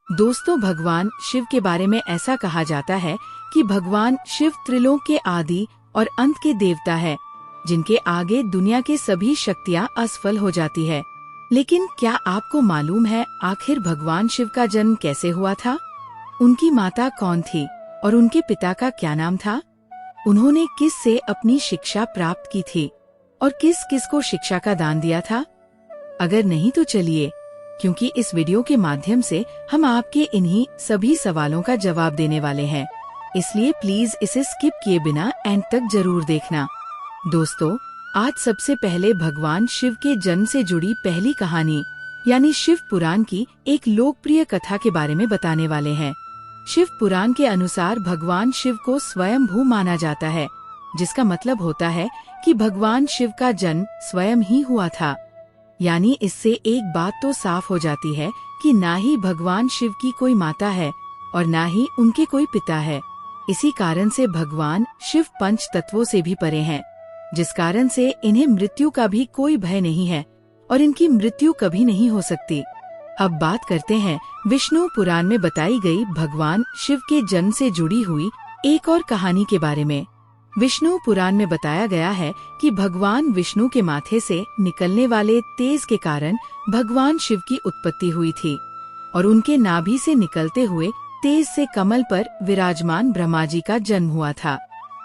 दोस्तों, भगवान शिव के बारे में ऐसा कहा जाता है कि भगवान शिव त्रिलोक के आदि और अंत के देवता है, जिनके आगे दुनिया के सभी शक्तियाँ असफल हो जाती है। लेकिन क्या आपको मालूम है आखिर भगवान शिव का जन्म कैसे हुआ था? उनकी माता कौन थी और उनके पिता का क्या नाम था? उन्होंने किस से अपनी शिक्षा प्राप्त की थी और किस किस को शिक्षा का दान दिया था? अगर नहीं तो चलिए, क्योंकि इस वीडियो के माध्यम से हम आपके इन्हीं सभी सवालों का जवाब देने वाले हैं, इसलिए प्लीज इसे स्किप किए बिना एंड तक जरूर देखना। दोस्तों, आज सबसे पहले भगवान शिव के जन्म से जुड़ी पहली कहानी यानी शिव पुराण की एक लोकप्रिय कथा के बारे में बताने वाले हैं। शिव पुराण के अनुसार भगवान शिव को स्वयंभू माना जाता है, जिसका मतलब होता है कि भगवान शिव का जन्म स्वयं ही हुआ था। यानी इससे एक बात तो साफ हो जाती है कि ना ही भगवान शिव की कोई माता है और ना ही उनके कोई पिता है। इसी कारण से भगवान शिव पंच तत्वों से भी परे हैं, जिस कारण से इन्हें मृत्यु का भी कोई भय नहीं है और इनकी मृत्यु कभी नहीं हो सकती। अब बात करते हैं विष्णु पुराण में बताई गई भगवान शिव के जन्म से जुड़ी हुई एक और कहानी के बारे में। विष्णु पुराण में बताया गया है कि भगवान विष्णु के माथे से निकलने वाले तेज के कारण भगवान शिव की उत्पत्ति हुई थी और उनके नाभि से निकलते हुए तेज से कमल पर विराजमान ब्रह्मा जी का जन्म हुआ था।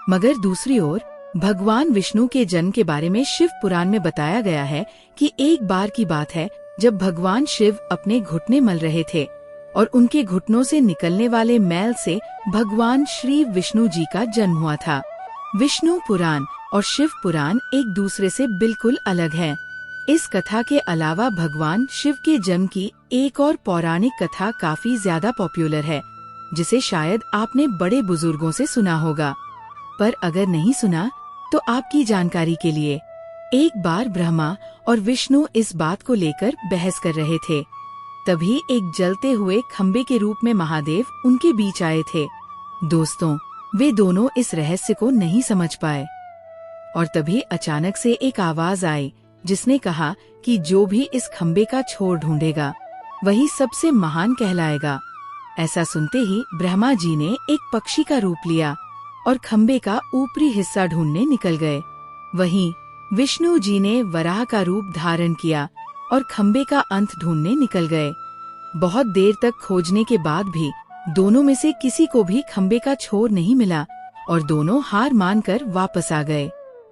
मगर दूसरी ओर भगवान विष्णु के जन्म के बारे में शिव पुराण में बताया गया है कि एक बार की बात है जब भगवान शिव अपने घुटने मल रहे थे और उनके घुटनों से निकलने वाले मैल से भगवान श्री विष्णु जी का जन्म हुआ था। विष्णु पुराण और शिव पुराण एक दूसरे से बिल्कुल अलग हैं। इस कथा के अलावा भगवान शिव के जन्म की एक और पौराणिक कथा काफी ज्यादा पॉपुलर है, जिसे शायद आपने बड़े बुजुर्गों से सुना होगा। पर अगर नहीं सुना तो आपकी जानकारी के लिए, एक बार ब्रह्मा और विष्णु इस बात को लेकर बहस कर रहे थे। तभी एक जलते हुए खम्बे के रूप में महादेव उनके बीच आए थे। दोस्तों, वे दोनों इस रहस्य को नहीं समझ पाए और तभी अचानक से एक आवाज आई जिसने कहा कि जो भी इस खम्बे का छोर ढूंढेगा वही सबसे महान कहलाएगा। ऐसा सुनते ही ब्रह्मा जी ने एक पक्षी का रूप लिया और खम्बे का ऊपरी हिस्सा ढूंढने निकल गए। वहीं विष्णु जी ने वराह का रूप धारण किया और खम्बे का अंत ढूंढने निकल गए। बहुत देर तक खोजने के बाद भी दोनों में से किसी को भी खम्बे का छोर नहीं मिला और दोनों हार मानकर वापस आ गए।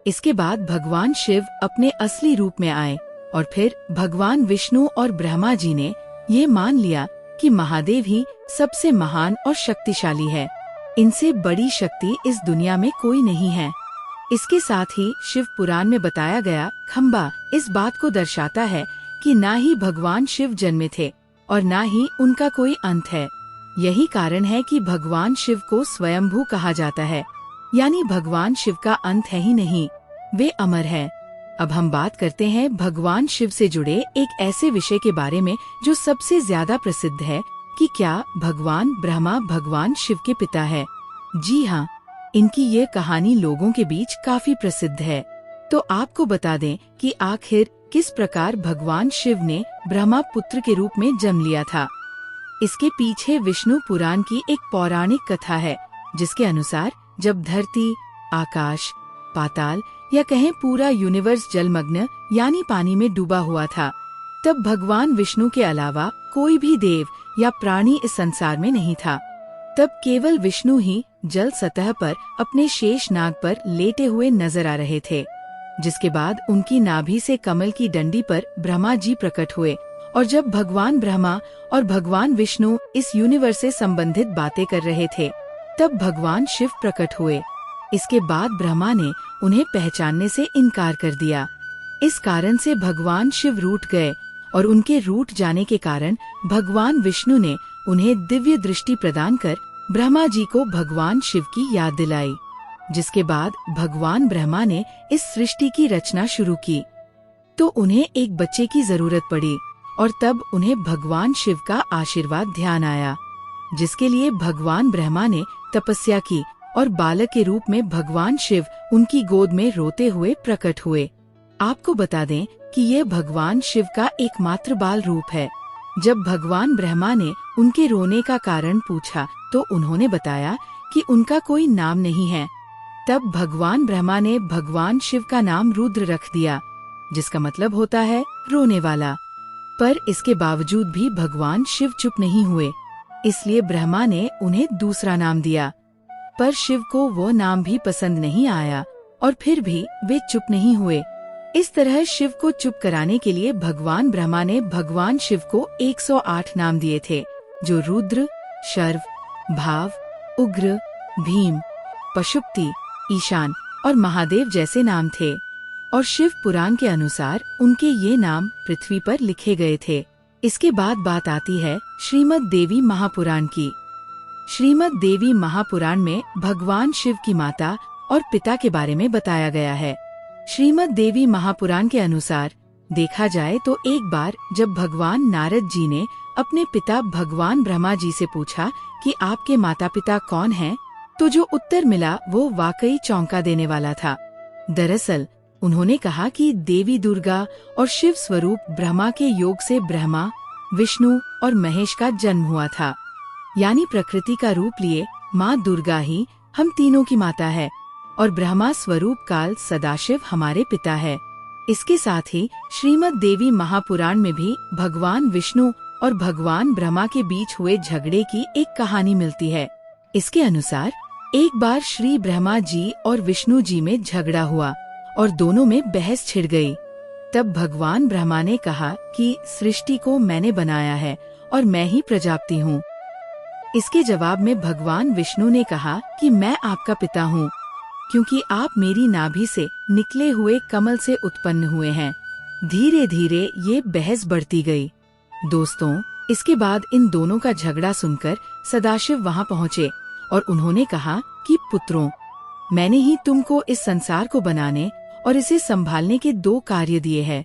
इसके बाद भगवान शिव अपने असली रूप में आए और फिर भगवान विष्णु और ब्रह्मा जी ने ये मान लिया कि महादेव ही सबसे महान और शक्तिशाली है। इनसे बड़ी शक्ति इस दुनिया में कोई नहीं है। इसके साथ ही शिव पुराण में बताया गया खम्बा इस बात को दर्शाता है कि ना ही भगवान शिव जन्मे थे और ना ही उनका कोई अंत है। यही कारण है कि भगवान शिव को स्वयंभू कहा जाता है, यानी भगवान शिव का अंत है ही नहीं, वे अमर हैं। अब हम बात करते हैं भगवान शिव से जुड़े एक ऐसे विषय के बारे में जो सबसे ज्यादा प्रसिद्ध है कि क्या भगवान ब्रह्मा भगवान शिव के पिता है। जी हाँ, इनकी ये कहानी लोगों के बीच काफी प्रसिद्ध है। तो आपको बता दें कि आखिर किस प्रकार भगवान शिव ने ब्रह्मा पुत्र के रूप में जन्म लिया था। इसके पीछे विष्णु पुराण की एक पौराणिक कथा है, जिसके अनुसार जब धरती, आकाश, पाताल या कहें पूरा यूनिवर्स जलमग्न यानी पानी में डूबा हुआ था, तब भगवान विष्णु के अलावा कोई भी देव या प्राणी इस संसार में नहीं था। तब केवल विष्णु ही जल सतह पर अपने शेष नाग पर लेटे हुए नजर आ रहे थे। जिसके बाद उनकी नाभि से कमल की डंडी पर ब्रह्मा जी प्रकट हुए और जब भगवान ब्रह्मा और भगवान विष्णु इस यूनिवर्स से संबंधित बातें कर रहे थे, तब भगवान शिव प्रकट हुए। इसके बाद ब्रह्मा ने उन्हें पहचानने से इनकार कर दिया। इस कारण से भगवान शिव रूठ गए और उनके रूठ जाने के कारण भगवान विष्णु ने उन्हें दिव्य दृष्टि प्रदान कर ब्रह्मा जी को भगवान शिव की याद दिलाई। जिसके बाद भगवान ब्रह्मा ने इस सृष्टि की रचना शुरू की। तो उन्हें एक बच्चे की जरूरत पड़ी और तब उन्हें भगवान शिव का आशीर्वाद ध्यान आया, जिसके लिए भगवान ब्रह्मा ने तपस्या की और बालक के रूप में भगवान शिव उनकी गोद में रोते हुए प्रकट हुए। आपको बता दें कि ये भगवान शिव का एकमात्र बाल रूप है, जब भगवान ब्रह्मा ने उनके रोने का कारण पूछा तो उन्होंने बताया कि उनका कोई नाम नहीं है। तब भगवान ब्रह्मा ने भगवान शिव का नाम रुद्र रख दिया, जिसका मतलब होता है रोने वाला। पर इसके बावजूद भी भगवान शिव चुप नहीं हुए, इसलिए ब्रह्मा ने उन्हें दूसरा नाम दिया। पर शिव को वो नाम भी पसंद नहीं आया और फिर भी वे चुप नहीं हुए। इस तरह शिव को चुप कराने के लिए भगवान ब्रह्मा ने भगवान शिव को 108 नाम दिए थे, जो रुद्र, शर्व, भाव, उग्र, भीम, पशुपति, ईशान और महादेव जैसे नाम थे। और शिव पुराण के अनुसार उनके ये नाम पृथ्वी पर लिखे गए थे। इसके बाद बात आती है श्रीमद् देवी महापुराण की। श्रीमद् देवी महापुराण में भगवान शिव की माता और पिता के बारे में बताया गया है। श्रीमद् देवी महापुराण के अनुसार देखा जाए तो एक बार जब भगवान नारद जी ने अपने पिता भगवान ब्रह्मा जी से पूछा कि आपके माता पिता कौन हैं, तो जो उत्तर मिला वो वाकई चौंका देने वाला था। दरअसल उन्होंने कहा कि देवी दुर्गा और शिव स्वरूप ब्रह्मा के योग से ब्रह्मा, विष्णु और महेश का जन्म हुआ था। यानी प्रकृति का रूप लिए माँ दुर्गा ही हम तीनों की माता है और ब्रह्मा स्वरूप काल सदाशिव हमारे पिता है। इसके साथ ही श्रीमद् देवी महापुराण में भी भगवान विष्णु और भगवान ब्रह्मा के बीच हुए झगड़े की एक कहानी मिलती है। इसके अनुसार एक बार श्री ब्रह्मा जी और विष्णु जी में झगड़ा हुआ और दोनों में बहस छिड़ गई। तब भगवान ब्रह्मा ने कहा कि सृष्टि को मैंने बनाया है और मैं ही प्रजापति हूँ। इसके जवाब में भगवान विष्णु ने कहा कि मैं आपका पिता हूँ, क्योंकि आप मेरी नाभि से निकले हुए कमल से उत्पन्न हुए हैं। धीरे धीरे ये बहस बढ़ती गई। दोस्तों, इसके बाद इन दोनों का झगड़ा सुनकर सदाशिव वहाँ पहुँचे और उन्होंने कहा कि पुत्रों, मैंने ही तुमको इस संसार को बनाने और इसे संभालने के 2 कार्य दिए हैं।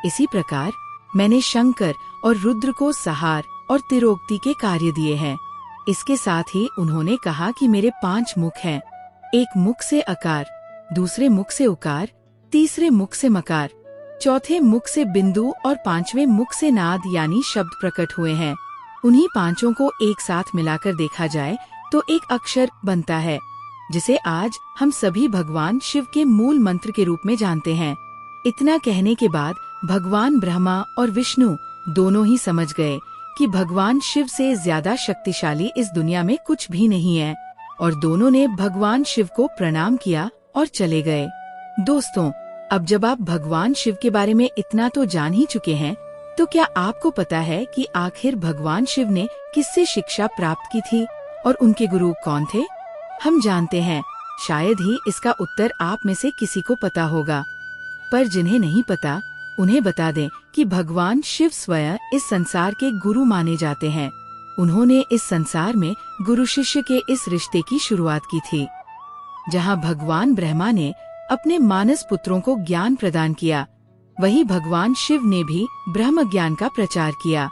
इसी प्रकार मैंने शंकर और रुद्र को सहार और तिरोक्ति के कार्य दिए हैं। इसके साथ ही उन्होंने कहा कि मेरे 5 मुख हैं। एक मुख से अकार, दूसरे मुख से उकार, तीसरे मुख से मकार, चौथे मुख से बिंदु और 5वें मुख से नाद यानी शब्द प्रकट हुए हैं। उन्हीं 5 को एक साथ मिलाकर देखा जाए तो एक अक्षर बनता है, जिसे आज हम सभी भगवान शिव के मूल मंत्र के रूप में जानते हैं। इतना कहने के बाद भगवान ब्रह्मा और विष्णु दोनों ही समझ गए कि भगवान शिव से ज्यादा शक्तिशाली इस दुनिया में कुछ भी नहीं है, और दोनों ने भगवान शिव को प्रणाम किया और चले गए। दोस्तों, अब जब आप भगवान शिव के बारे में इतना तो जान ही चुके हैं, तो क्या आपको पता है कि आखिर भगवान शिव ने किससे शिक्षा प्राप्त की थी और उनके गुरु कौन थे? हम जानते हैं, शायद ही इसका उत्तर आप में से किसी को पता होगा। पर जिन्हें नहीं पता, उन्हें बता दें कि भगवान शिव स्वयं इस संसार के गुरु माने जाते हैं। उन्होंने इस संसार में गुरु शिष्य के इस रिश्ते की शुरुआत की थी, जहां भगवान ब्रह्मा ने अपने मानस पुत्रों को ज्ञान प्रदान किया, वहीं भगवान शिव ने भी ब्रह्म ज्ञान का प्रचार किया।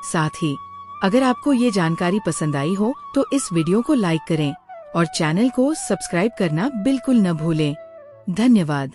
साथ ही अगर आपको ये जानकारी पसंद आई हो तो इस वीडियो को लाइक करें और चैनल को सब्सक्राइब करना बिल्कुल न भूलें। धन्यवाद।